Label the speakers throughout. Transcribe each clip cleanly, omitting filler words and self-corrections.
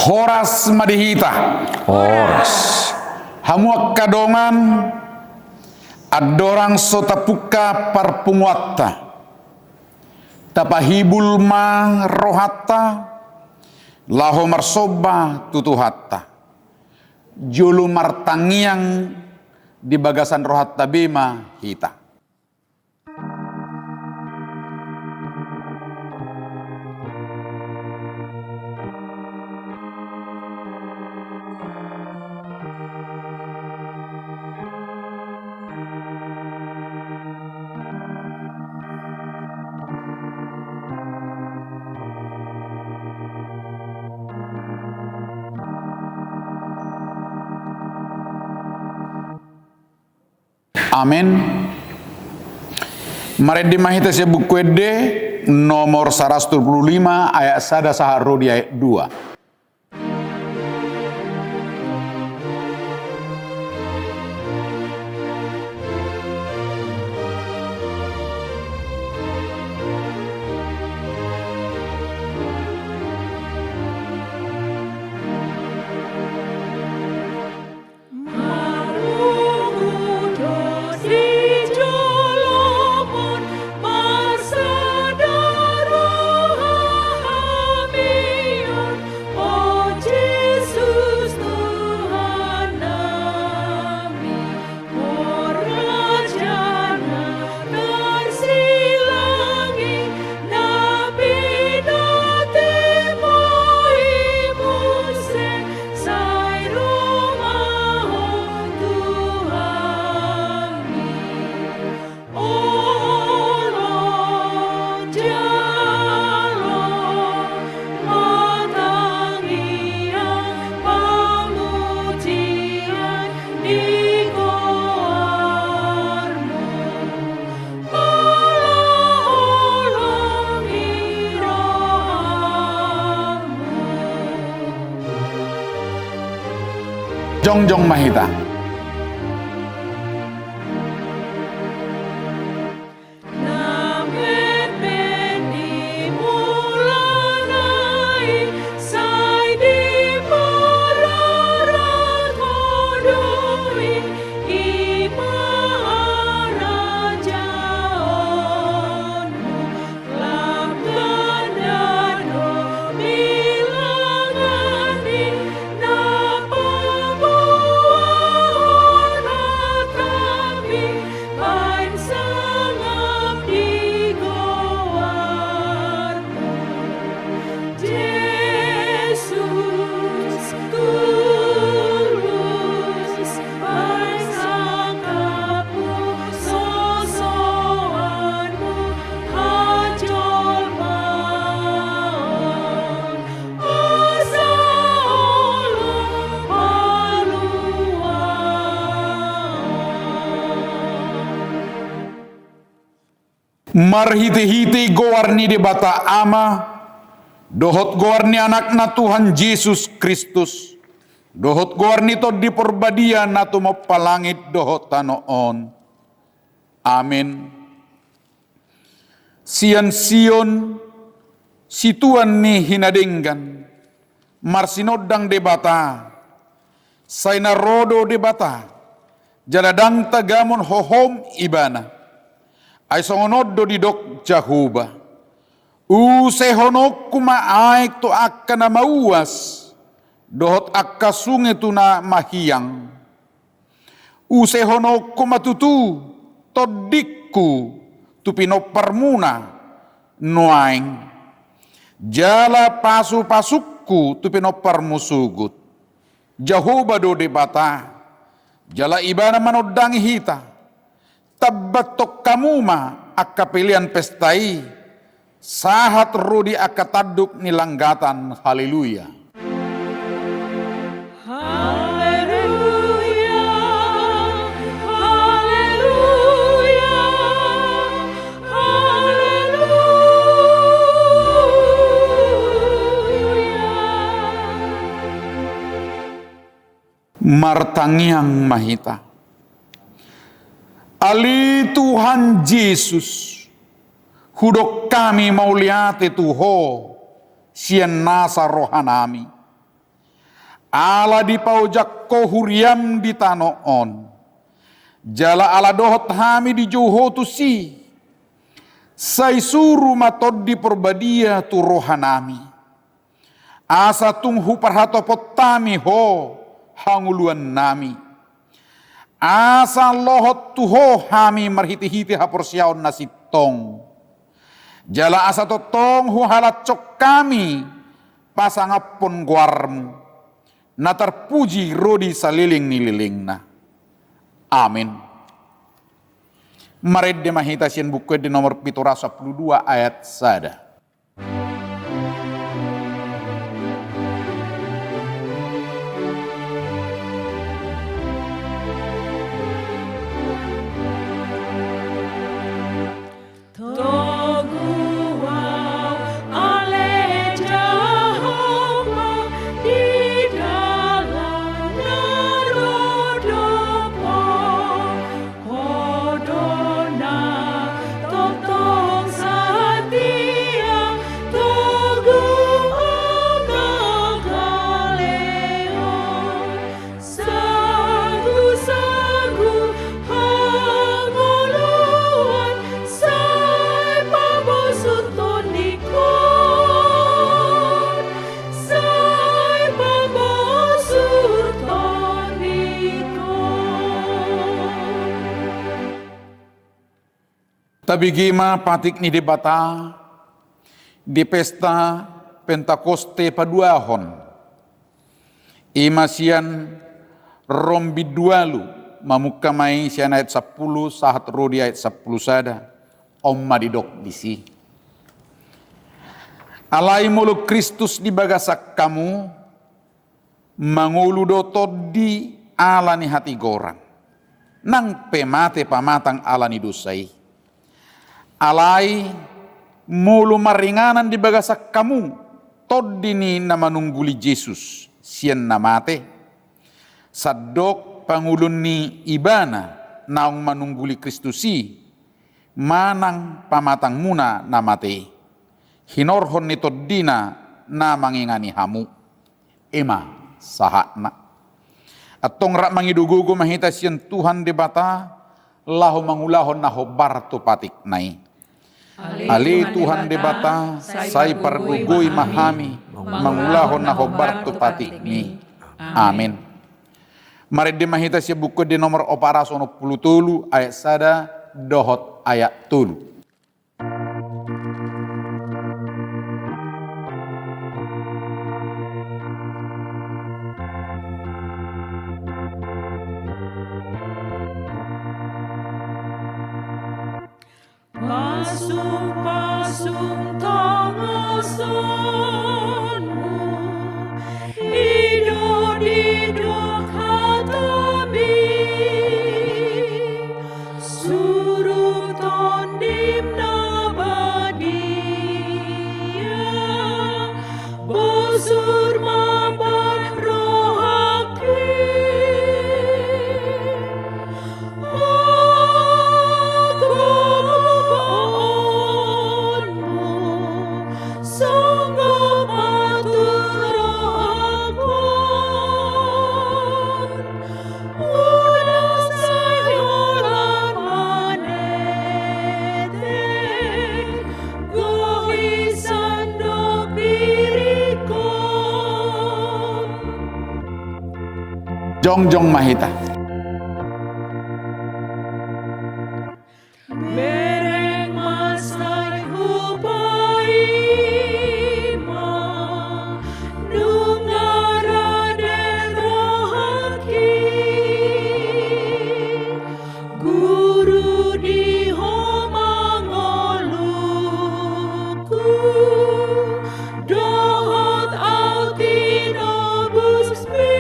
Speaker 1: Horas madihita.
Speaker 2: Horas.
Speaker 1: Hamuak kadongan adorang sotapuka parpunguatta. Tapahibul ma rohatta laho marsoba tutuhatta. Julu martangiang di bagasan rohatta bima hita. Amin. Mari dimahita saya buku ede nomor 125 ayat 1 saharo di ayat 2. Jongjong mahita. Marhiti-hiti gowarni di bata ama, dohot gowarni anakna Tuhan Yesus Kristus, dohot gowarni to di porbadia natu mo palangit dohot tanoon. Amin. Sian-sion situan ni hinadenggan, marsinodang de bata, sayna rodo de bata, jaladang tagamon hohom ibana. Ay songonod di dok Jahuba. Usehonok kumaaik to akka na mauwas. Dohot akka sunge to na mahiyang. Usehonok kumatutu todikku tu pinoparmuna noaing. Jala pasu-pasukku tu pinoparmusugut. Jahuba do de bata. Jala ibana manodang hita. Tabatok kamuma akka pilihan pestai sahat rudi akka taduk nilanggatan. Haleluya.
Speaker 3: Haleluya. Haleluya. Haleluya.
Speaker 1: Martangiang mahita. Ali Tuhan Yesus, hudok kami mau lihat Tuho, sian nasa rohanami. ala di paujak kohuriam di tanoon. Jala ala dohot hami di joho tu si. Sai suru matod di perbadia tu rohanami. Asa tunghu parhatopot tami ho hanguluan nami. Asa lohot tu ho hami marhiti-hiti haporsiaon nasitong. Jala asa totong hu halat cok kami pasangapon guarmu. Na terpuji rodi saliling nililingna. Amin. Marid de mahitasian buku di nomor pitura 12 ayat sada. Tabigima patik ni debata di pesta Pentakoste paduahon. Imasian rombi dualu mamukamai sian ayat 10 sahat rodi ayat 10 sada. Omma didok bisi. Alai mulu Kristus di bagasak kamu mangulu doto di alani hati gorang. Nang pemate pamatang alani dosai. Alai mulu maringanan di bagasak kamu toddini nama nungguli Yesus sian namate sadok pangulun ni ibana naung manungguli Kristusi manang pamatang muna namate hinorhon ni toddina na mangingani hamu ema sahatna atong rak mangidugugo mahita sian Tuhan debata lahu mangulahon naho barto patik nai. Ali Tuhan debata, sai pardugoi mahami, mangulahon na hobar tu patik ni. Amin. Mari dimahita si buku di nomor opara sono puluh tulu ayat sada dohot ayat tulu.
Speaker 3: Pasung tangasanmu, idok hatabi, suruh tondim nabadia, bosur mabar rohaki.
Speaker 1: Jongjong mahita.
Speaker 3: Bereng masai hupaima, nungara derohaki, guru di homangoluku, dohot autinobus mi.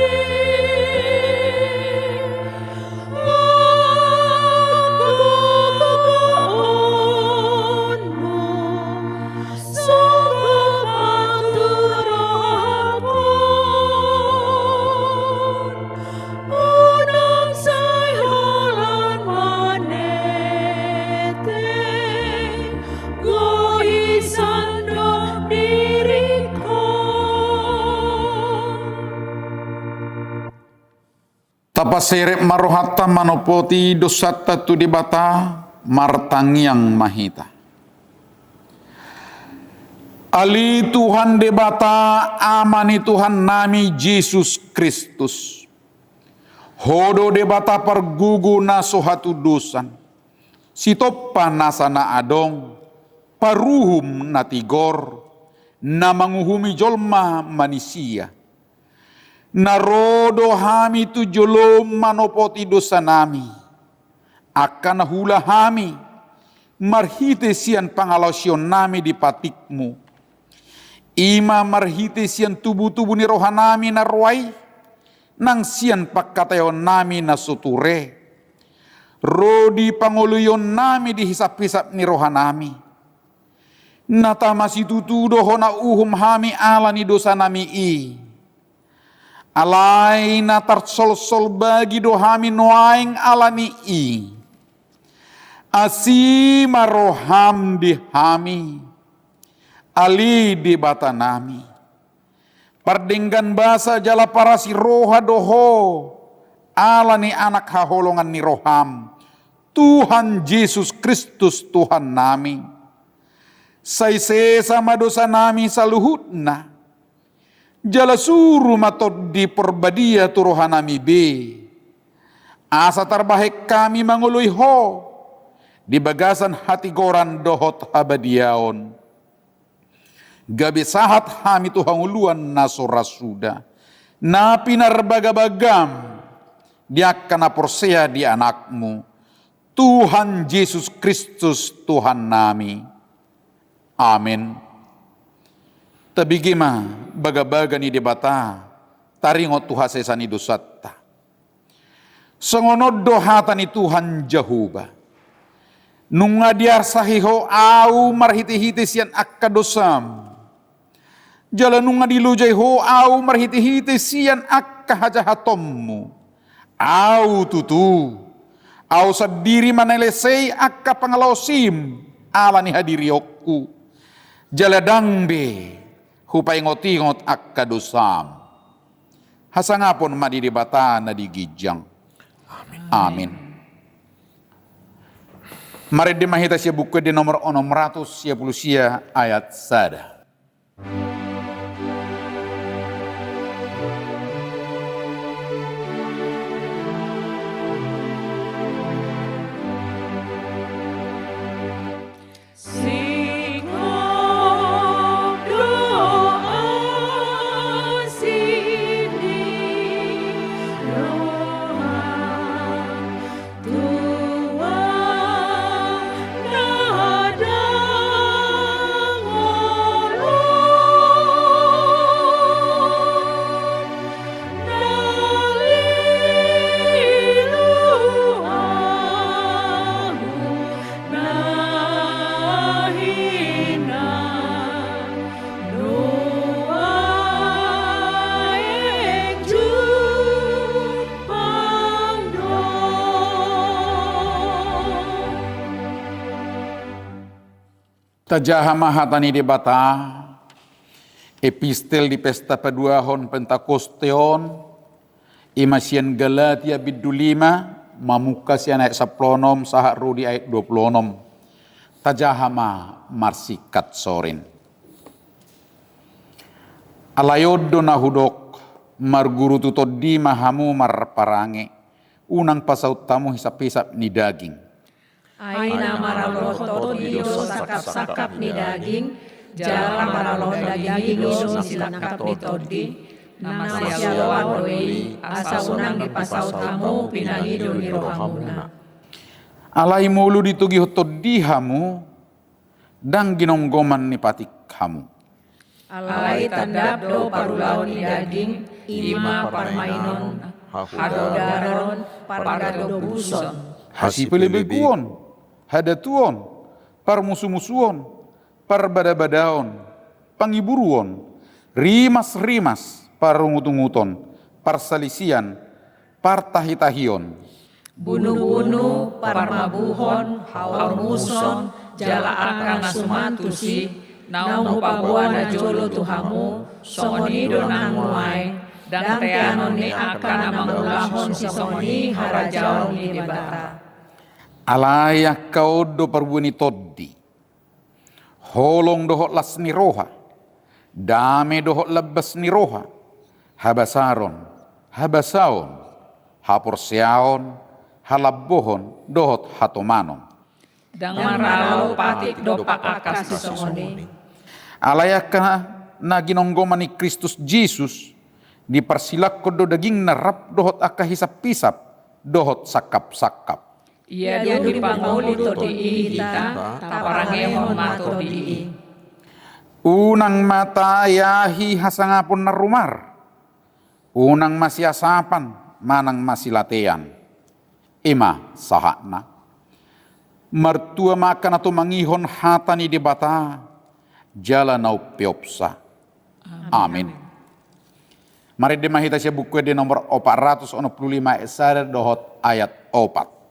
Speaker 1: Tapasere marohata manopoti dosata tu dibata martangiang mahita. Ali Tuhan debata amani Tuhan nami Yesus Kristus. Hodo debata pergugu nasohatu dosan. Sitopa nasana adong. Paruhum natigor. Na manguhumi jolma manusia. Narodo hami tu jolom manopoti dosa nami. Akan hula hami. Marhite sian pangalosyon nami di patikmu. Ima marhite sian tubuh-tubuh ni rohanami narway. Nang sian pakkatayon nami na suture. Rodi panguluyon nami di hisap-hisap ni rohanami. Nata masih tutudo hona uhum hami ala ni dosa nami i. Alai natar sol-sol bagi dohami noaing ala ni i. Asi maroham di hami. Ali di bata nami. Pardenggan basa jala parasi roha doho. Ala ni anak haholongan ni roham. Tuhan Yesus Kristus Tuhan nami. Saise sama dosa nami saluhutna. Jala suru matod di perbadia turohan nami be. Asa tarbahek kami mangului ho. Di bagasan hati goran dohot habadiaon. Gabi sahat hami Tuhan uluan nasorasuda. Na pinarbagabagam. Dia kana porsea di anakmu. Tuhan Yesus Kristus Tuhan nami. Amin. Tabigima baga-baga ni debata taringot Tuhan sesani dosatta. Songonod dohata ni Tuhan Jehovah. Nung ngadiar sahiho au marhiti-hiti sian akka dosam. Jala nung ngadilujay ho au marhiti-hiti sian akka hajahatommu. Au tutu. Au sadiri manelesei akka pangalosim ala ni hadiriokku. Jaladangbe hupay ngot-ingot akka dosam. Hasangapon madidibata na digijang. Amin. Amin. Mari dimahita siya buku di nomor 610 siya ayat sada. Tajahamahatani debata epistel di pesta paduahon Pentakosteon imasian Galatia bidulima mamuka sian ayat 10 sahak rudi ayat 26 tajahama marsikat sorin alayoddo nahudok marguru tutodi mahamu marparange unang pasaut tamu hisap-hisap ni daging.
Speaker 3: Aina maraloto dido sakap-sakap ni daging, jala maraloto daging dido silakap ni todi, nama sialawan doi, asa unang dipasaut hamu pinahido ni rohamuna.
Speaker 1: Alai mulu ditugi todi hamu, dang ginonggoman ni patik hamu.
Speaker 3: Alai tandap do parulaon ni daging, ima parmainon, hadodaron, pargado buson.
Speaker 1: Hasipelebeguon. Hadatuon, par musuh-musuhon, par bada-badaon, pangiburuon, rimas-rimas, par ngutung-nguton, par salisian, par tahi-tahion.
Speaker 3: Bunuh-bunuh, par mabuhon, hawar muson, jala akan asumantusi, naung pabuana jolo tuhamu, songonido nang muay, Dan teanon ni akan mangulahon si soni harajaon ni debata.
Speaker 1: Alaya kau do perbuni toddi. Holong dohot las ni roha. Dame dohot lebas ni roha. Habasaron, habasaon, hapursiaon, halabohon, dohot hatomanon.
Speaker 3: Dang maralo patik dopak akas si soni.
Speaker 1: Alaya ka na ginonggoman ni Kristus Jesus. Dipersilak ko do daging narap dohot akahisap-pisap, dohot sakap-sakap.
Speaker 3: Ia do dipanguli to di kita, taparangehon mato di.
Speaker 1: Unang mata ayahi hasangapon na rumar. Unang masiasapan, manang masilatean. Ima sahakna. Mertua makan atau mangihon hata ni debata. Jala nau piopsa. Amin. Mari demahita siya buku di nomor 465 esar dohot ayat 4.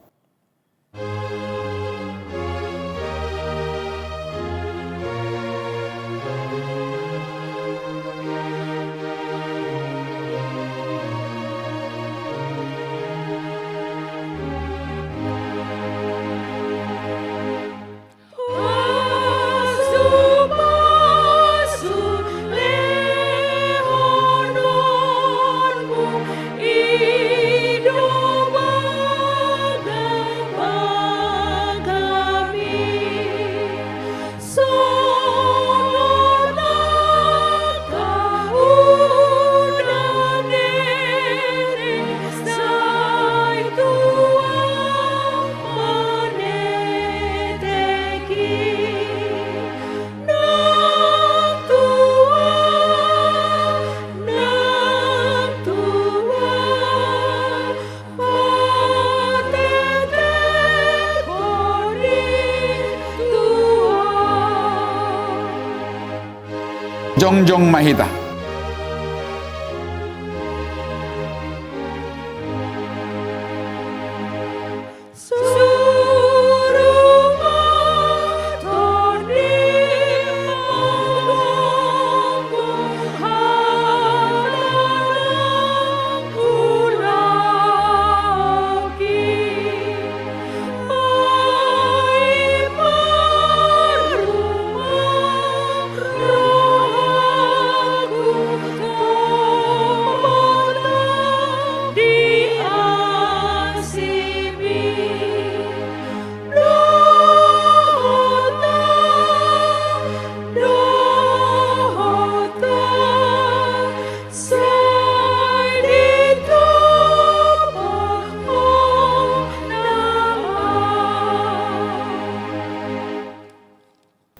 Speaker 1: Jongjong mahita.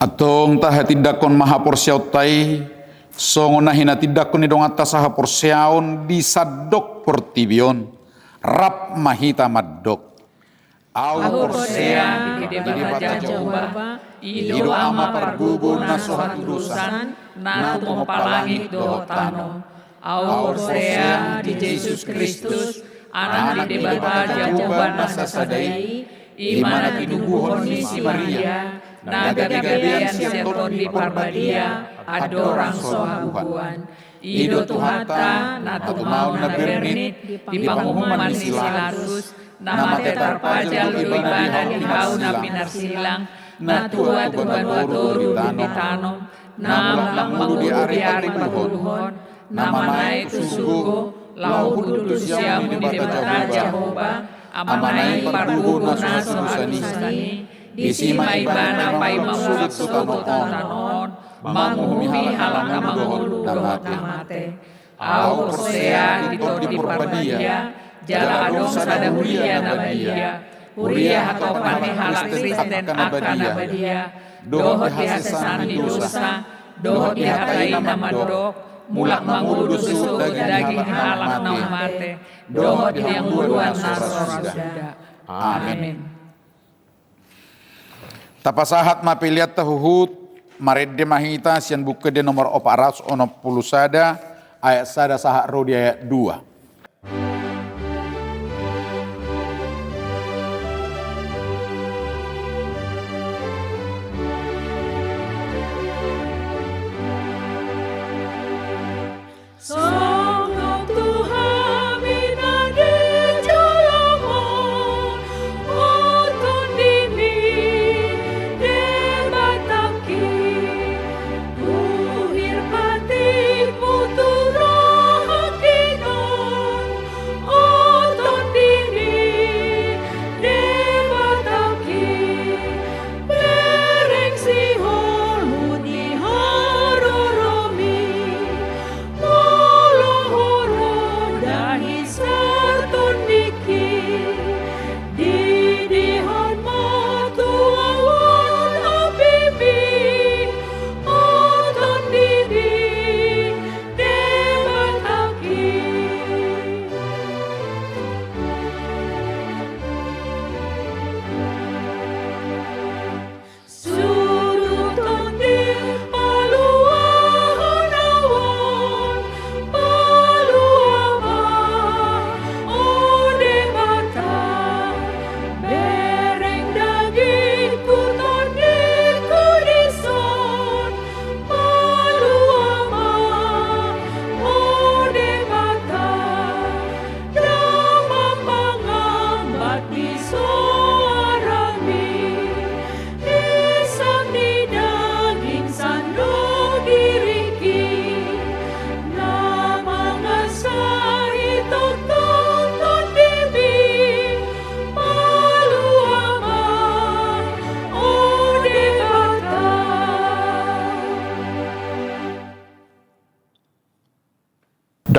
Speaker 1: Atong taha tidakon maha porsiautai songo nahina tidakon idong atas saha porsiaon disadok portibion rap mahita maddok au porsea
Speaker 3: di debata jauba ido ama pergubu na sohat urusan na tumopalangit dohotano au porsea di Yesus Kristus anak di debata jauba na sasadai imana tinubuhon ni si Maria naga gabian siaton di parbadia adorang sohabuan ido tuhata na tumau na bernit di pangumuman ni Silatus nama tetarpajal ibana di hau na pinarsilang na tua tuban watoru di tanom nama mangulu di ari patuluhon nama naik tusugo lau hudul siam di debata Jehovah amanai parbubu na sohalusani disimai bana pai mamulat soto tanon manguhumi halang mangulu damate au porsea di parbadia jala adong sada huria nabadia huria atau pane halang Kristen akan nabadia dohot dihasesan di dosa dohot dihatai nama dok mulak mangulu dosa daging halang namate dohot yang muluan nasrasuda. Amin.
Speaker 1: Tapasahat mapiliat tahuhut maredde mahita sian buku de nomor 460 sada ayat sada sahat rodi ayat 2.
Speaker 3: Song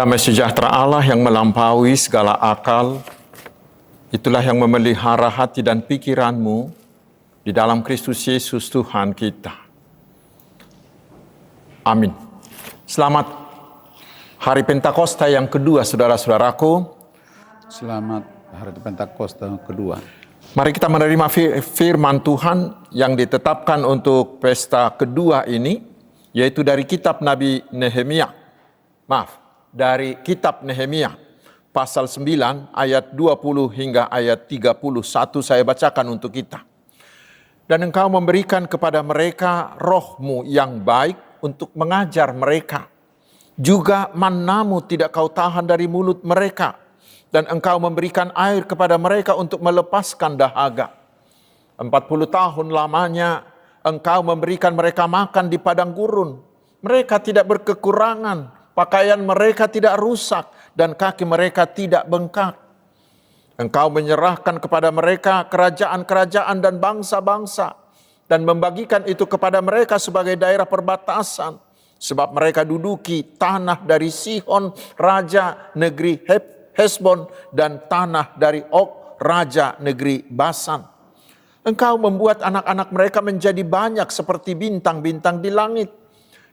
Speaker 2: Damai sejahtera Allah yang melampaui segala akal, itulah yang memelihara hati dan pikiranmu di dalam Kristus Yesus Tuhan kita. Amin. Selamat Hari Pentakosta yang kedua, saudara-saudaraku.
Speaker 1: Selamat Hari Pentakosta yang kedua.
Speaker 2: Mari kita menerima firman Tuhan yang ditetapkan untuk pesta kedua ini, yaitu dari kitab Nabi Nehemia. Dari kitab Nehemia, pasal 9, ayat 20 hingga ayat 31 saya bacakan untuk kita. Dan engkau memberikan kepada mereka roh-Mu yang baik untuk mengajar mereka. Juga manna-Mu tidak kau tahan dari mulut mereka. Dan engkau memberikan air kepada mereka untuk melepaskan dahaga. 40 tahun lamanya engkau memberikan mereka makan di padang gurun. Mereka tidak berkekurangan, pakaian mereka tidak rusak, dan kaki mereka tidak bengkak. Engkau menyerahkan kepada mereka kerajaan-kerajaan dan bangsa-bangsa, dan membagikan itu kepada mereka sebagai daerah perbatasan, sebab mereka duduki tanah dari Sihon, raja negeri Hesbon, dan tanah dari Og, raja negeri Basan. Engkau membuat anak-anak mereka menjadi banyak seperti bintang-bintang di langit,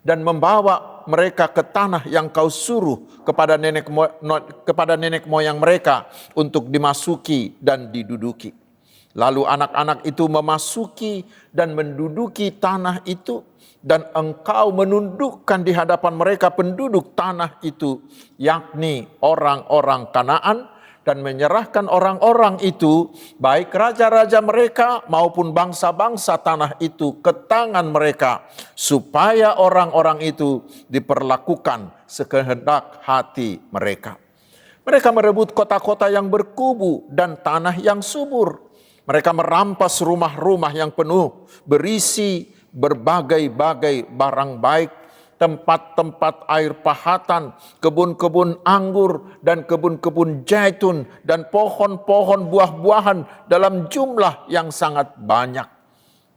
Speaker 2: dan membawa mereka ke tanah yang kau suruh kepada nenek moyang mereka untuk dimasuki dan diduduki. Lalu anak-anak itu memasuki dan menduduki tanah itu, dan engkau menundukkan di hadapan mereka penduduk tanah itu, yakni orang-orang Kanaan, dan menyerahkan orang-orang itu, baik raja-raja mereka maupun bangsa-bangsa tanah itu, ke tangan mereka, supaya orang-orang itu diperlakukan sekehendak hati mereka. Mereka merebut kota-kota yang berkubu dan tanah yang subur. Mereka merampas rumah-rumah yang penuh berisi berbagai-bagai barang baik, tempat-tempat air pahatan, kebun-kebun anggur dan kebun-kebun zaitun, dan pohon-pohon buah-buahan dalam jumlah yang sangat banyak.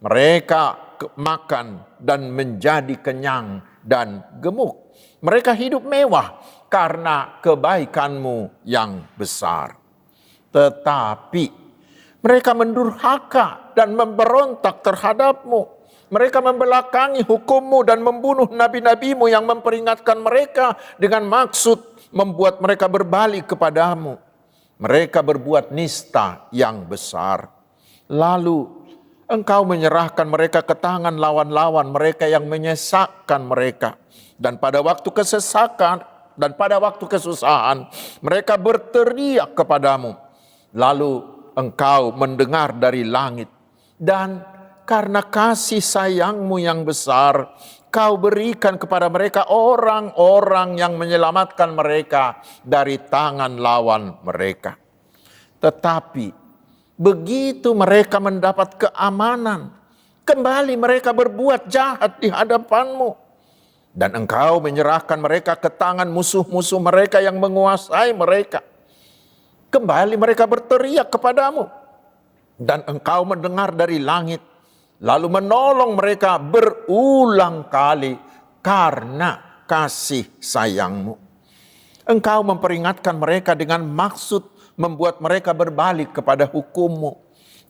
Speaker 2: Mereka makan dan menjadi kenyang dan gemuk. Mereka hidup mewah karena kebaikan-Mu yang besar. Tetapi mereka mendurhaka dan memberontak terhadap-Mu. Mereka membelakangi hukum-Mu dan membunuh nabi-nabi-Mu yang memperingatkan mereka dengan maksud membuat mereka berbalik kepadamu. Mereka berbuat nista yang besar. Lalu Engkau menyerahkan mereka ke tangan lawan-lawan mereka yang menyesakkan mereka. Dan pada waktu kesesakan dan pada waktu kesusahan, mereka berteriak kepadamu. Lalu Engkau mendengar dari langit, dan karena kasih sayang-Mu yang besar, Kau berikan kepada mereka orang-orang yang menyelamatkan mereka dari tangan lawan mereka. Tetapi begitu mereka mendapat keamanan, kembali mereka berbuat jahat di hadapan-Mu. Dan Engkau menyerahkan mereka ke tangan musuh-musuh mereka yang menguasai mereka. Kembali mereka berteriak kepadamu, dan Engkau mendengar dari langit, lalu menolong mereka berulang kali karena kasih sayang-Mu. Engkau memperingatkan mereka dengan maksud membuat mereka berbalik kepada hukum-Mu.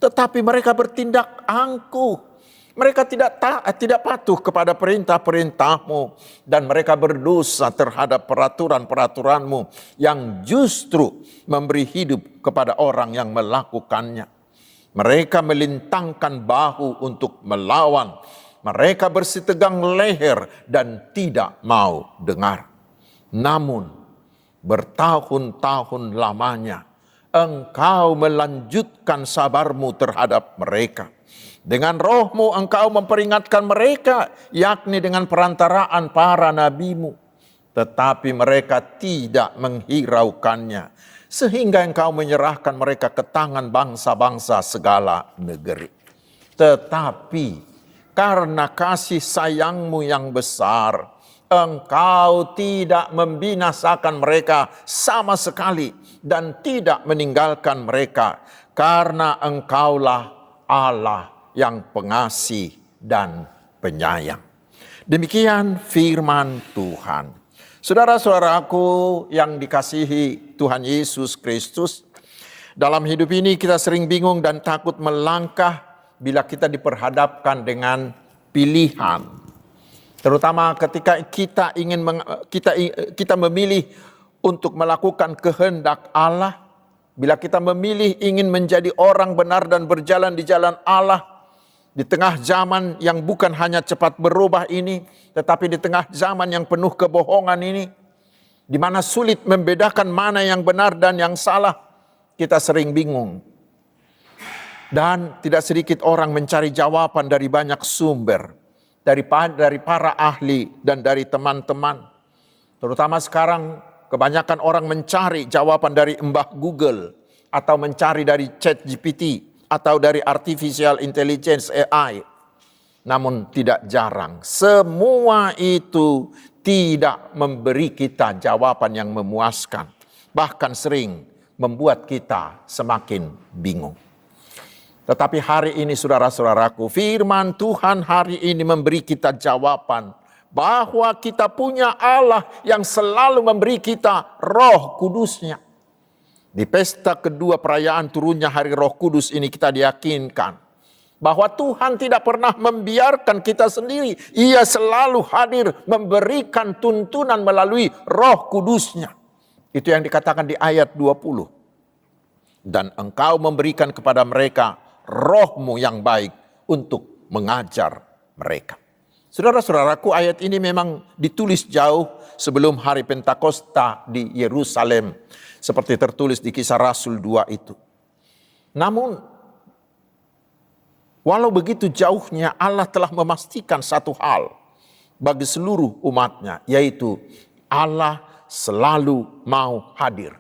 Speaker 2: Tetapi mereka bertindak angkuh. Mereka tidak patuh kepada perintah-perintah-Mu. Dan mereka berdosa terhadap peraturan-peraturan-Mu yang justru memberi hidup kepada orang yang melakukannya. Mereka melintangkan bahu untuk melawan. Mereka bersitegang leher dan tidak mau dengar. Namun bertahun-tahun lamanya Engkau melanjutkan sabar-Mu terhadap mereka. Dengan roh-Mu Engkau memperingatkan mereka, yakni dengan perantaraan para nabi-Mu. Tetapi mereka tidak menghiraukannya, sehingga Engkau menyerahkan mereka ke tangan bangsa-bangsa segala negeri. Tetapi karena kasih sayang-Mu yang besar, Engkau tidak membinasakan mereka sama sekali dan tidak meninggalkan mereka, karena Engkaulah Allah yang pengasih dan penyayang. Demikian firman Tuhan. Saudara-saudaraku yang dikasihi Tuhan Yesus Kristus, dalam hidup ini kita sering bingung dan takut melangkah bila kita diperhadapkan dengan pilihan. Terutama ketika kita memilih untuk melakukan kehendak Allah, bila kita memilih ingin menjadi orang benar dan berjalan di jalan Allah, di tengah zaman yang bukan hanya cepat berubah ini, tetapi di tengah zaman yang penuh kebohongan ini, di mana sulit membedakan mana yang benar dan yang salah, kita sering bingung. Dan tidak sedikit orang mencari jawaban dari banyak sumber, dari para ahli dan dari teman-teman. Terutama sekarang kebanyakan orang mencari jawaban dari Mbah Google, atau mencari dari ChatGPT, atau dari artificial intelligence AI. Namun tidak jarang, semua itu tidak memberi kita jawaban yang memuaskan. Bahkan sering membuat kita semakin bingung. Tetapi hari ini saudara-saudaraku, firman Tuhan hari ini memberi kita jawaban bahwa kita punya Allah yang selalu memberi kita Roh Kudus-Nya. Di pesta kedua perayaan turunnya hari Roh Kudus ini kita diyakinkan bahwa Tuhan tidak pernah membiarkan kita sendiri. Ia selalu hadir memberikan tuntunan melalui Roh Kudus-Nya. Itu yang dikatakan di ayat 20. Dan engkau memberikan kepada mereka Roh-Mu yang baik untuk mengajar mereka. Saudara-saudaraku, ayat ini memang ditulis jauh sebelum hari Pentakosta di Yerusalem, seperti tertulis di Kisah Rasul 2 itu. Namun, walau begitu jauhnya, Allah telah memastikan satu hal bagi seluruh umatnya, yaitu Allah selalu mau hadir.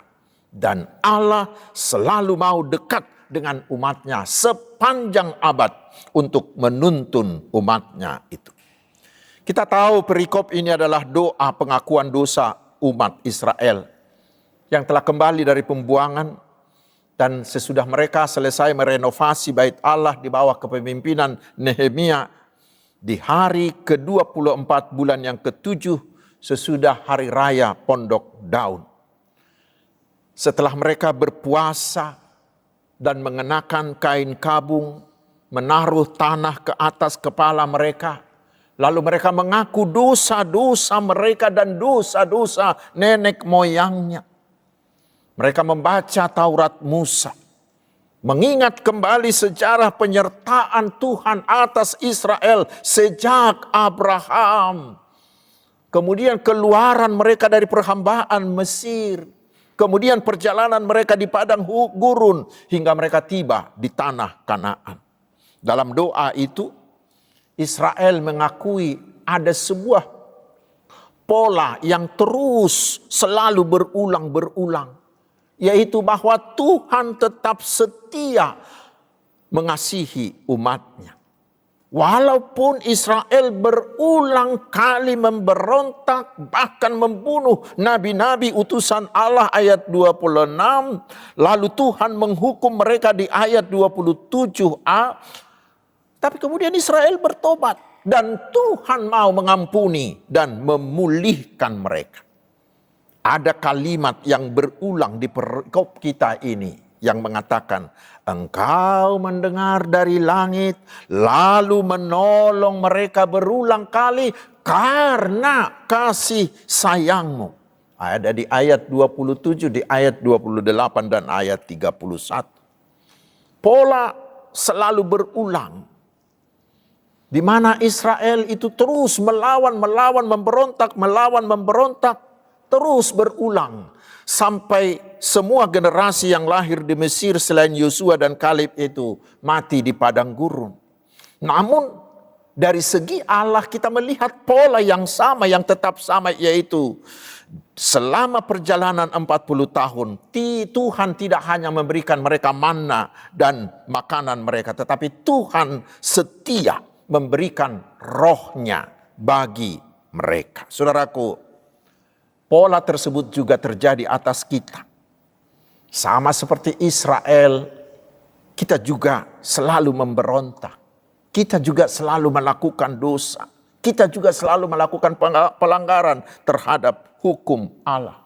Speaker 2: Dan Allah selalu mau dekat dengan umatnya sepanjang abad untuk menuntun umatnya itu. Kita tahu perikop ini adalah doa pengakuan dosa umat Israel yang telah kembali dari pembuangan, dan sesudah mereka selesai merenovasi bait Allah di bawah kepemimpinan Nehemia di hari ke-24 bulan yang ke-7 sesudah hari raya Pondok Daun. Setelah mereka berpuasa dan mengenakan kain kabung, menaruh tanah ke atas kepala mereka, lalu mereka mengaku dosa-dosa mereka dan dosa-dosa nenek moyangnya. Mereka membaca Taurat Musa, mengingat kembali sejarah penyertaan Tuhan atas Israel sejak Abraham. Kemudian keluaran mereka dari perhambaan Mesir. Kemudian perjalanan mereka di padang gurun hingga mereka tiba di tanah Kanaan. Dalam doa itu, Israel mengakui ada sebuah pola yang terus selalu berulang-berulang, yaitu bahwa Tuhan tetap setia mengasihi umatnya. Walaupun Israel berulang kali memberontak, bahkan membunuh nabi-nabi utusan Allah ayat 26, lalu Tuhan menghukum mereka di ayat 27a, tapi kemudian Israel bertobat dan Tuhan mau mengampuni dan memulihkan mereka. Ada kalimat yang berulang di perikop kita ini yang mengatakan, engkau mendengar dari langit lalu menolong mereka berulang kali karena kasih sayangmu. Ada di ayat 27, di ayat 28 dan ayat 31. Pola selalu berulang, di mana Israel itu terus melawan, memberontak, terus berulang. Sampai semua generasi yang lahir di Mesir selain Yosua dan Kaleb itu mati di padang gurun. Namun dari segi Allah kita melihat pola yang sama, yang tetap sama, yaitu selama perjalanan 40 tahun Tuhan tidak hanya memberikan mereka manna dan makanan mereka, tetapi Tuhan setia memberikan Roh-Nya bagi mereka. Saudaraku, pola tersebut juga terjadi atas kita. Sama seperti Israel, kita juga selalu memberontak. Kita juga selalu melakukan dosa. Kita juga selalu melakukan pelanggaran terhadap hukum Allah.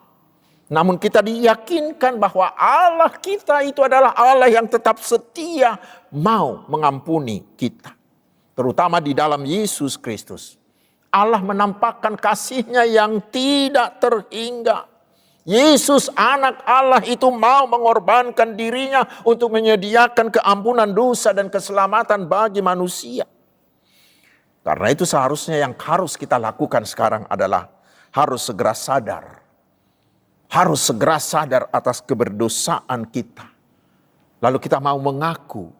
Speaker 2: Namun kita diyakinkan bahwa Allah kita itu adalah Allah yang tetap setia mau mengampuni kita. Terutama di dalam Yesus Kristus. Allah menampakkan kasih-Nya yang tidak terhingga. Yesus anak Allah itu mau mengorbankan dirinya untuk menyediakan keampunan dosa dan keselamatan bagi manusia. Karena itu seharusnya yang harus kita lakukan sekarang adalah harus segera sadar. Harus segera sadar atas keberdosaan kita. Lalu kita mau mengaku.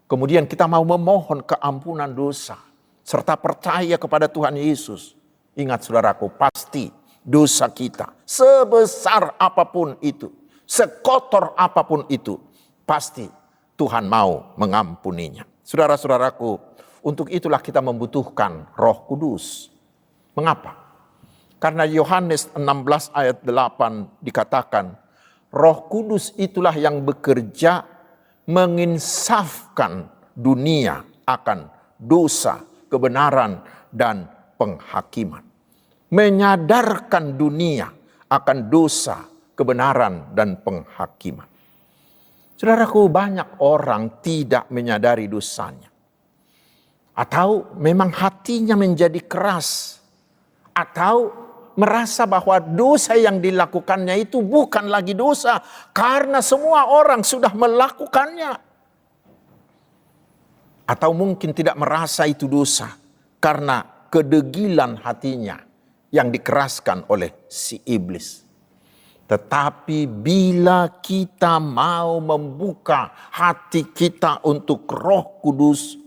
Speaker 2: Kemudian kita mau memohon keampunan dosa. Serta percaya kepada Tuhan Yesus. Ingat saudaraku, pasti dosa kita sebesar apapun itu, sekotor apapun itu, pasti Tuhan mau mengampuninya. Saudara-saudaraku, untuk itulah kita membutuhkan Roh Kudus. Mengapa? Karena Yohanes 16 ayat 8 dikatakan, Roh Kudus itulah yang bekerja menginsafkan dunia akan dosa, kebenaran, dan penghakiman. Menyadarkan dunia akan dosa, kebenaran, dan penghakiman. Saudaraku, banyak orang tidak menyadari dosanya. Atau memang hatinya menjadi keras. Atau merasa bahwa dosa yang dilakukannya itu bukan lagi dosa. Karena semua orang sudah melakukannya. Atau mungkin tidak merasa itu dosa. Karena kedegilan hatinya yang dikeraskan oleh si iblis. Tetapi bila kita mau membuka hati kita untuk Roh Kudus,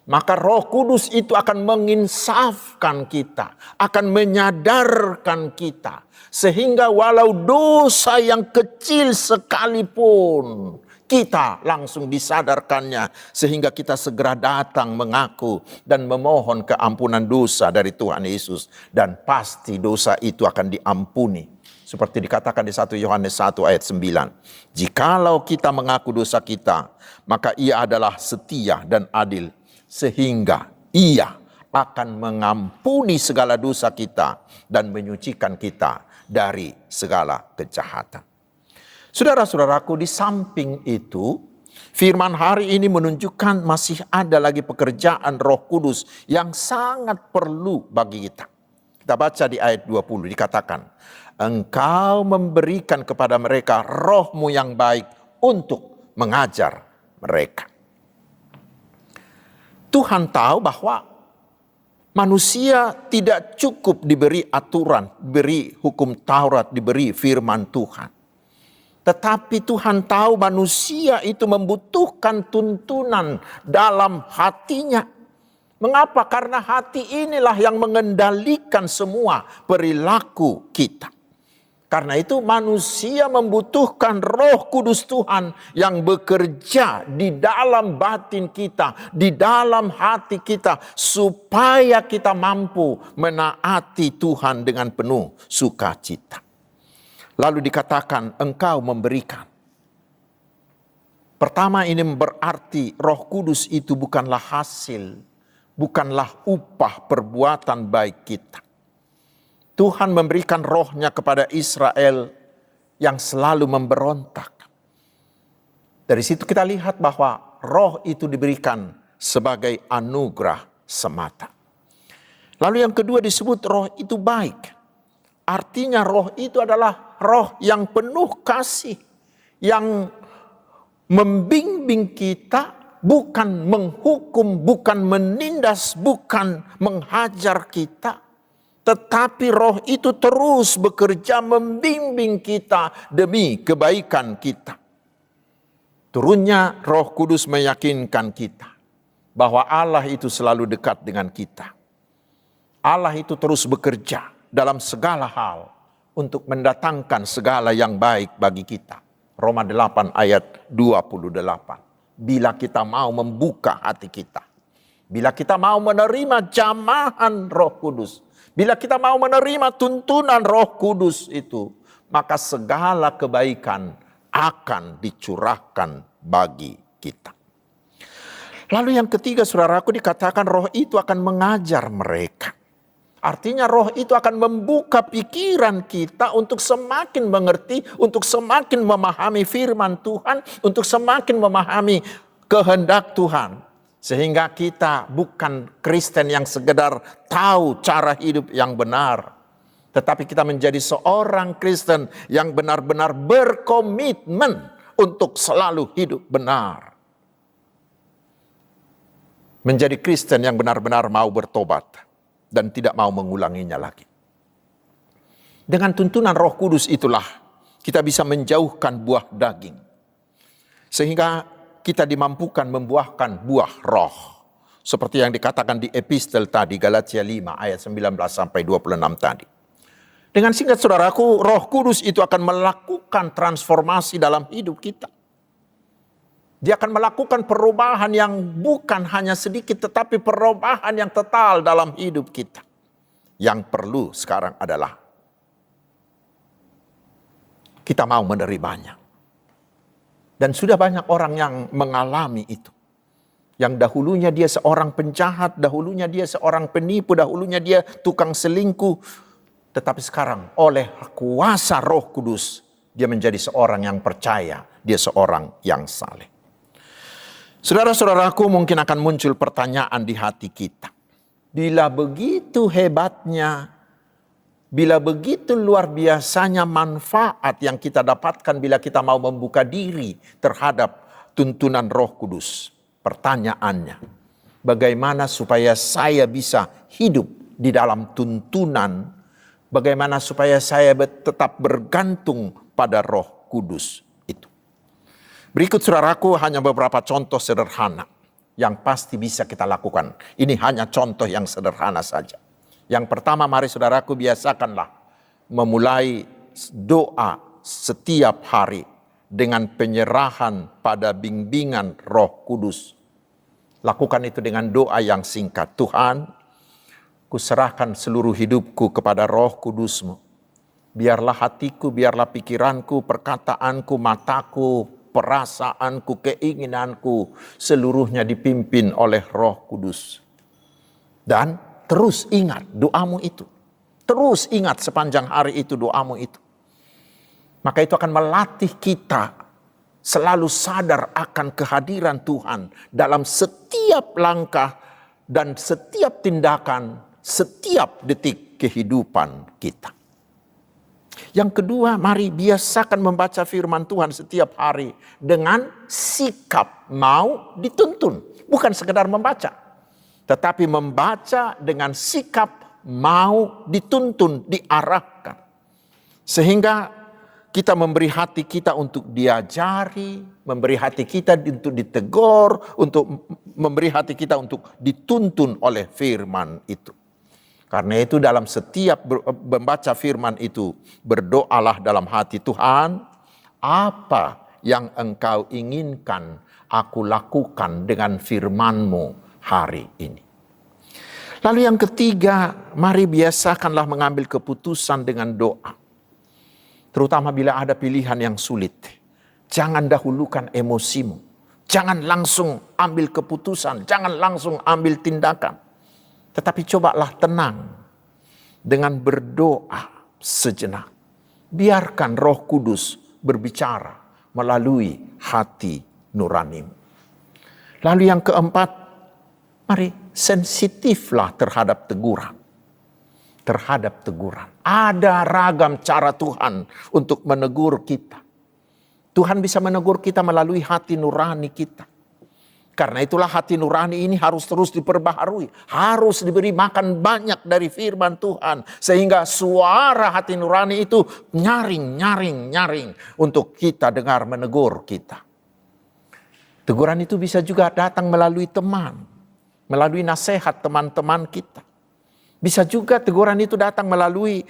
Speaker 2: maka Roh Kudus itu akan menginsafkan kita, akan menyadarkan kita. Sehingga walau dosa yang kecil sekalipun, kita langsung disadarkannya. Sehingga kita segera datang mengaku dan memohon keampunan dosa dari Tuhan Yesus. Dan pasti dosa itu akan diampuni. Seperti dikatakan di 1 Yohanes 1 ayat 9. Jikalau kita mengaku dosa kita, maka Ia adalah setia dan adil. Sehingga Ia akan mengampuni segala dosa kita dan menyucikan kita dari segala kejahatan. Saudara-saudaraku, di samping itu, firman hari ini menunjukkan masih ada lagi pekerjaan Roh Kudus yang sangat perlu bagi kita. Kita baca di ayat 20 dikatakan, Engkau memberikan kepada mereka Roh-Mu yang baik untuk mengajar mereka. Tuhan tahu bahwa manusia tidak cukup diberi aturan, diberi hukum Taurat, diberi firman Tuhan. Tetapi Tuhan tahu manusia itu membutuhkan tuntunan dalam hatinya. Mengapa? Karena hati inilah yang mengendalikan semua perilaku kita. Karena itu manusia membutuhkan Roh Kudus Tuhan yang bekerja di dalam batin kita, di dalam hati kita, supaya kita mampu menaati Tuhan dengan penuh sukacita. Lalu dikatakan engkau memberikan. Pertama, ini berarti Roh Kudus itu bukanlah hasil, bukanlah upah perbuatan baik kita. Tuhan memberikan Roh-Nya kepada Israel yang selalu memberontak. Dari situ kita lihat bahwa Roh itu diberikan sebagai anugerah semata. Lalu yang kedua disebut Roh itu baik. Artinya Roh itu adalah Roh yang penuh kasih, yang membimbing kita, bukan menghukum, bukan menindas, bukan menghajar kita. Tetapi Roh itu terus bekerja membimbing kita demi kebaikan kita. Turunnya Roh Kudus meyakinkan kita bahwa Allah itu selalu dekat dengan kita. Allah itu terus bekerja dalam segala hal untuk mendatangkan segala yang baik bagi kita. Roma 8 ayat 28. Bila kita mau membuka hati kita. Bila kita mau menerima jamahan Roh Kudus. Bila kita mau menerima tuntunan Roh Kudus itu. Maka segala kebaikan akan dicurahkan bagi kita. Lalu yang ketiga, saudaraku, dikatakan roh itu akan mengajar mereka. Artinya roh itu akan membuka pikiran kita untuk semakin mengerti, untuk semakin memahami firman Tuhan, untuk semakin memahami kehendak Tuhan. Sehingga kita bukan Kristen yang sekedar tahu cara hidup yang benar, tetapi kita menjadi seorang Kristen yang benar-benar berkomitmen untuk selalu hidup benar. Menjadi Kristen yang benar-benar mau bertobat dan tidak mau mengulanginya lagi. Dengan tuntunan Roh Kudus itulah kita bisa menjauhkan buah daging. Sehingga kita dimampukan membuahkan buah roh. Seperti yang dikatakan di epistel tadi, Galatia 5 ayat 19 sampai 26 tadi. Dengan singkat saudaraku, Roh Kudus itu akan melakukan transformasi dalam hidup kita. Dia akan melakukan perubahan yang bukan hanya sedikit, tetapi perubahan yang total dalam hidup kita. Yang perlu sekarang adalah kita mau menerimanya. Dan sudah banyak orang yang mengalami itu. Yang dahulunya dia seorang penjahat, dahulunya dia seorang penipu, dahulunya dia tukang selingkuh. Tetapi sekarang oleh kuasa Roh Kudus, dia menjadi seorang yang percaya, dia seorang yang saleh. Saudara-saudaraku, mungkin akan muncul pertanyaan di hati kita. Bila begitu hebatnya, bila begitu luar biasanya manfaat yang kita dapatkan bila kita mau membuka diri terhadap tuntunan Roh Kudus. Pertanyaannya, bagaimana supaya saya bisa hidup di dalam tuntunan? Bagaimana supaya saya tetap bergantung pada Roh Kudus itu? Berikut saudaraku hanya beberapa contoh sederhana yang pasti bisa kita lakukan. Ini hanya contoh yang sederhana saja. Yang pertama, mari saudaraku biasakanlah memulai doa setiap hari dengan penyerahan pada bimbingan Roh Kudus. Lakukan itu dengan doa yang singkat. Tuhan, kuserahkan seluruh hidupku kepada Roh Kudus-Mu. Biarlah hatiku, biarlah pikiranku, perkataanku, mataku, perasaanku, keinginanku, seluruhnya dipimpin oleh Roh Kudus. Dan terus ingat doamu itu. Terus ingat sepanjang hari itu doamu itu. Maka itu akan melatih kita selalu sadar akan kehadiran Tuhan dalam setiap langkah dan setiap tindakan, setiap detik kehidupan kita. Yang kedua, mari biasakan membaca firman Tuhan setiap hari dengan sikap mau dituntun. Bukan sekedar membaca, tetapi membaca dengan sikap mau dituntun, diarahkan. Sehingga kita memberi hati kita untuk diajari, memberi hati kita untuk ditegur, untuk memberi hati kita untuk dituntun oleh firman itu. Karena itu dalam setiap membaca firman itu, berdoalah dalam hati, Tuhan, apa yang Engkau inginkan aku lakukan dengan firman-Mu hari ini. Lalu yang ketiga, mari biasakanlah mengambil keputusan dengan doa. Terutama bila ada pilihan yang sulit. Jangan dahulukan emosimu. Jangan langsung ambil keputusan, jangan langsung ambil tindakan. Tetapi cobalah tenang dengan berdoa sejenak. Biarkan Roh Kudus berbicara melalui hati nuranimu. Lalu yang keempat, mari sensitiflah terhadap teguran. Terhadap teguran. Ada ragam cara Tuhan untuk menegur kita. Tuhan bisa menegur kita melalui hati nurani kita. Karena itulah hati nurani ini harus terus diperbaharui. Harus diberi makan banyak dari firman Tuhan. Sehingga suara hati nurani itu nyaring untuk kita dengar menegur kita. Teguran itu bisa juga datang melalui teman. Melalui nasihat teman-teman kita. Bisa juga teguran itu datang melalui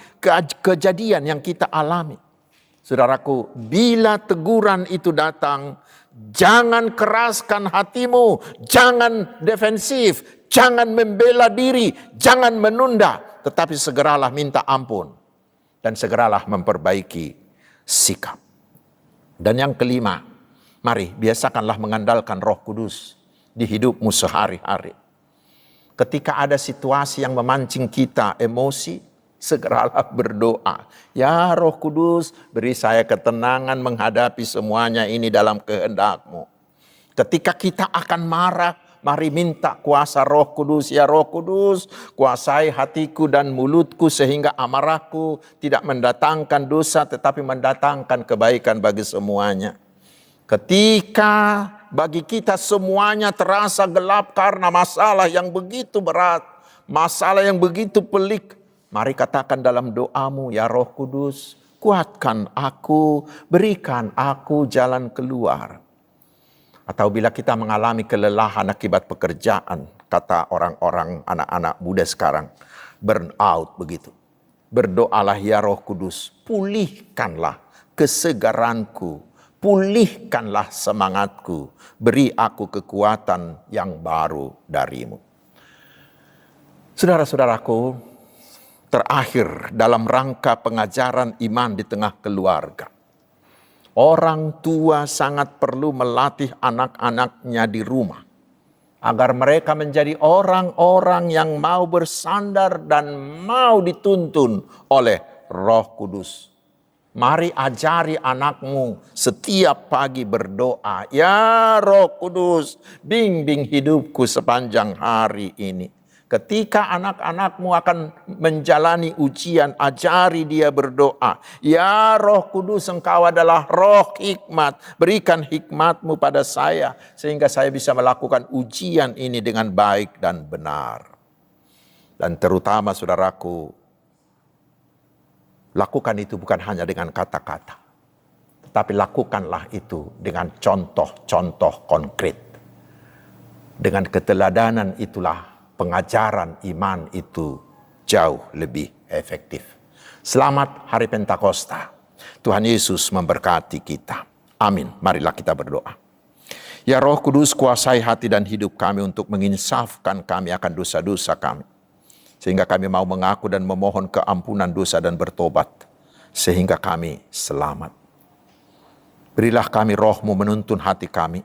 Speaker 2: kejadian yang kita alami. Saudaraku, bila teguran itu datang, jangan keraskan hatimu, jangan defensif, jangan membela diri, jangan menunda, tetapi segeralah minta ampun dan segeralah memperbaiki sikap. Dan yang kelima, mari biasakanlah mengandalkan Roh Kudus di hidupmu sehari-hari. Ketika ada situasi yang memancing kita emosi, segeralah berdoa. Ya Roh Kudus, beri saya ketenangan menghadapi semuanya ini dalam kehendak-Mu. Ketika kita akan marah, mari minta kuasa Roh Kudus. Ya Roh Kudus, kuasai hatiku dan mulutku sehingga amarahku tidak mendatangkan dosa tetapi mendatangkan kebaikan bagi semuanya. Ketika bagi kita semuanya terasa gelap karena masalah yang begitu berat, masalah yang begitu pelik, mari katakan dalam doamu, ya Roh Kudus, kuatkan aku, berikan aku jalan keluar. Atau bila kita mengalami kelelahan akibat pekerjaan, kata orang-orang anak-anak muda sekarang, burn out begitu. Berdoalah ya Roh Kudus, pulihkanlah kesegaranku, pulihkanlah semangatku, beri aku kekuatan yang baru darimu. Saudara-saudaraku, terakhir dalam rangka pengajaran iman di tengah keluarga, orang tua sangat perlu melatih anak-anaknya di rumah agar mereka menjadi orang-orang yang mau bersandar dan mau dituntun oleh Roh Kudus. Mari ajari anakmu setiap pagi berdoa, ya Roh Kudus, bimbing hidupku sepanjang hari ini. Ketika anak-anakmu akan menjalani ujian, ajari dia berdoa. Ya Roh Kudus, Engkau adalah roh hikmat. Berikan hikmat-Mu pada saya, sehingga saya bisa melakukan ujian ini dengan baik dan benar. Dan terutama saudaraku, lakukan itu bukan hanya dengan kata-kata, tetapi lakukanlah itu dengan contoh-contoh konkret. Dengan keteladanan itulah pengajaran iman itu jauh lebih efektif. Selamat Hari Pentakosta. Tuhan Yesus memberkati kita. Amin. Marilah kita berdoa. Ya Roh Kudus, kuasai hati dan hidup kami untuk menginsafkan kami akan dosa-dosa kami. Sehingga kami mau mengaku dan memohon keampunan dosa dan bertobat. Sehingga kami selamat. Berilah kami Roh-Mu menuntun hati kami.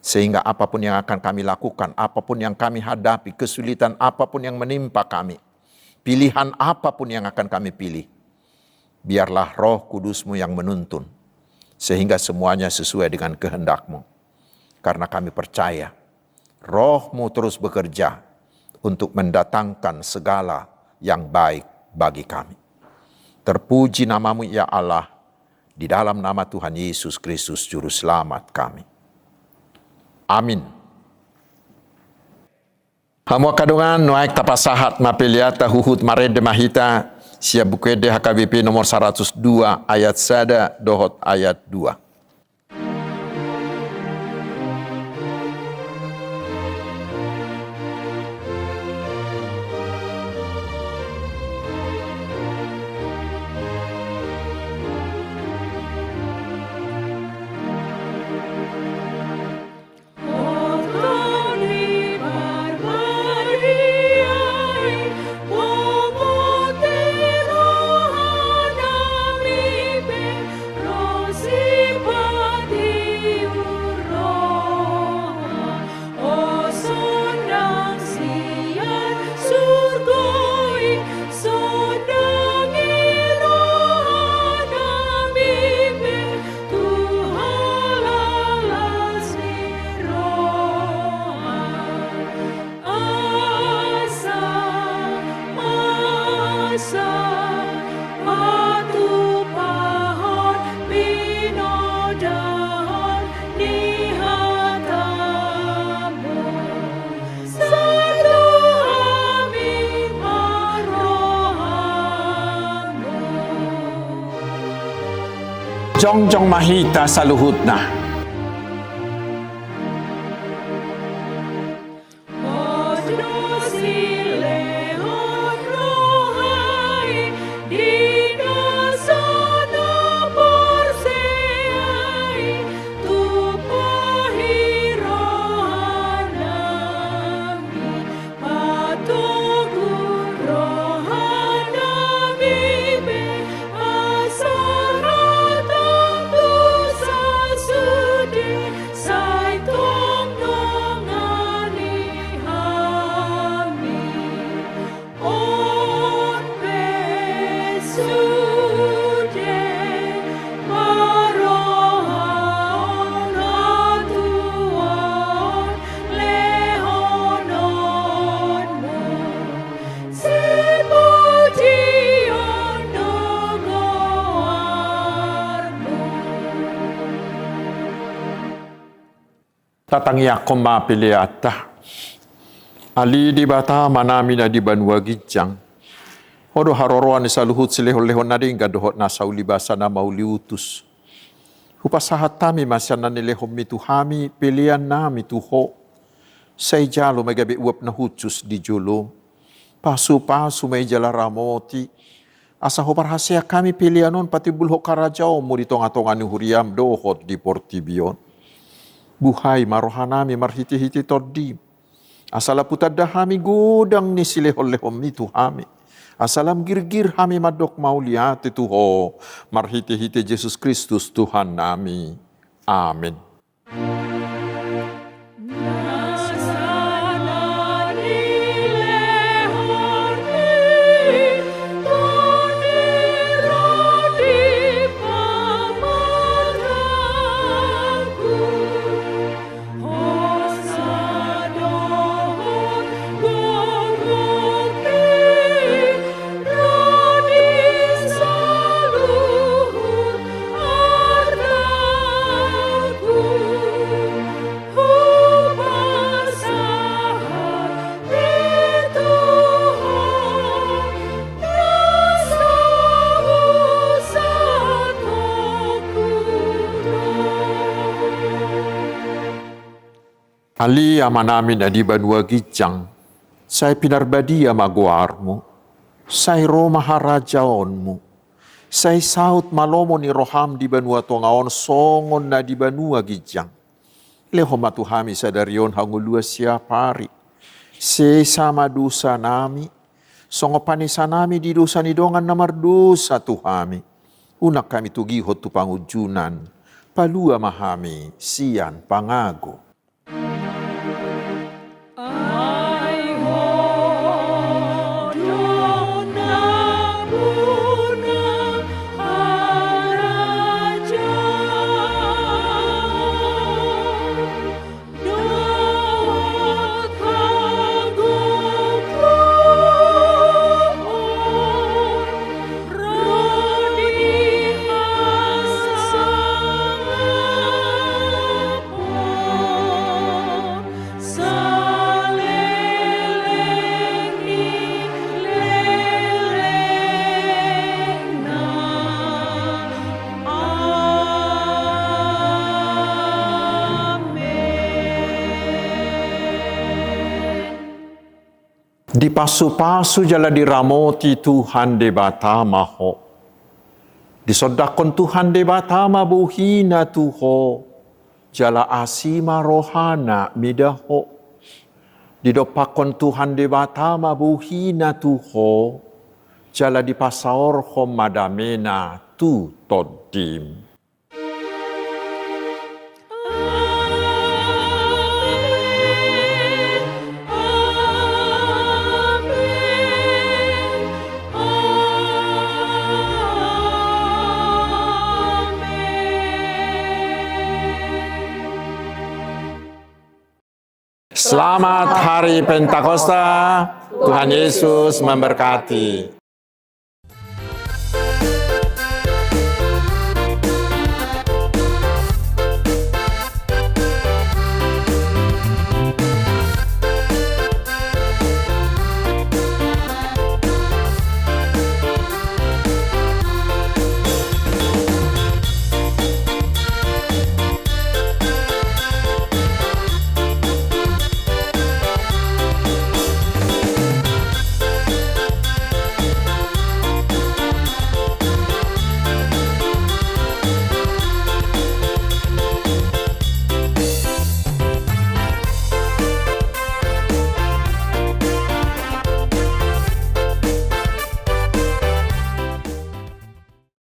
Speaker 2: Sehingga apapun yang akan kami lakukan, apapun yang kami hadapi, kesulitan apapun yang menimpa kami, pilihan apapun yang akan kami pilih, biarlah Roh Kudus-Mu yang menuntun. Sehingga semuanya sesuai dengan kehendak-Mu. Karena kami percaya, Roh-Mu terus bekerja untuk mendatangkan segala yang baik bagi kami. Terpuji nama-Mu ya Allah, di dalam nama Tuhan Yesus Kristus Juru Selamat kami. Amin. Hamu kadungan nuaik tapasahat mapeliata huhut marede mahita siap bukwede HKBP nomor 102 ayat sada dohot ayat 2. Jongjong mahita saluhutna.
Speaker 3: Soon
Speaker 2: Tatangya koma piliata. Ali di bata manami na di banwa gijang. Hodo haroroan sa luhut silehon-lehon na rin gadohot na sa ulibasa na mauliutus. Hupasahat tami masyan na nilehom mituhami pilihan na mituho. Sa ijalo may gabi uwap na hutsus di julo. Pasu-pasu may jala ramoti. Asa huparhasya kami pilihanon pati bulho karajaw mo dito nga tongan ni huriam dohot di portibion. Buhay marohanami marhiti-hiti tordi. Asala putad dahami gudang ni silehon-lehom mituhami. Asalam girgir hami madok mauliat tuho. Marhiti-hiti Yesus Kristus Tuhan nami. Amin. Ali amanamin adi banwa gijang, say pinarbadi amaguarmo, say Roma harajaonmu, say saut malomo ni roham di banwa tongaon songon na di banwa gijang. Leho matuhami sadarion hangulua siapari, se sama dosa nami, songo panisa nami di dosa nidongan namar dosa tuhami. Unak kami tugihot tu pangujunan, palua mahami sian pangago. Di pasu-pasu jala diramoti Tuhan de batama ho. Disodakon Tuhan de batama buhina tuho. Jala asima rohana midaho. Didopakon Tuhan de batama buhina tuho. Jala dipasaor ho madamena tu todim. Selamat Hari Pentakosta, Tuhan Yesus memberkati.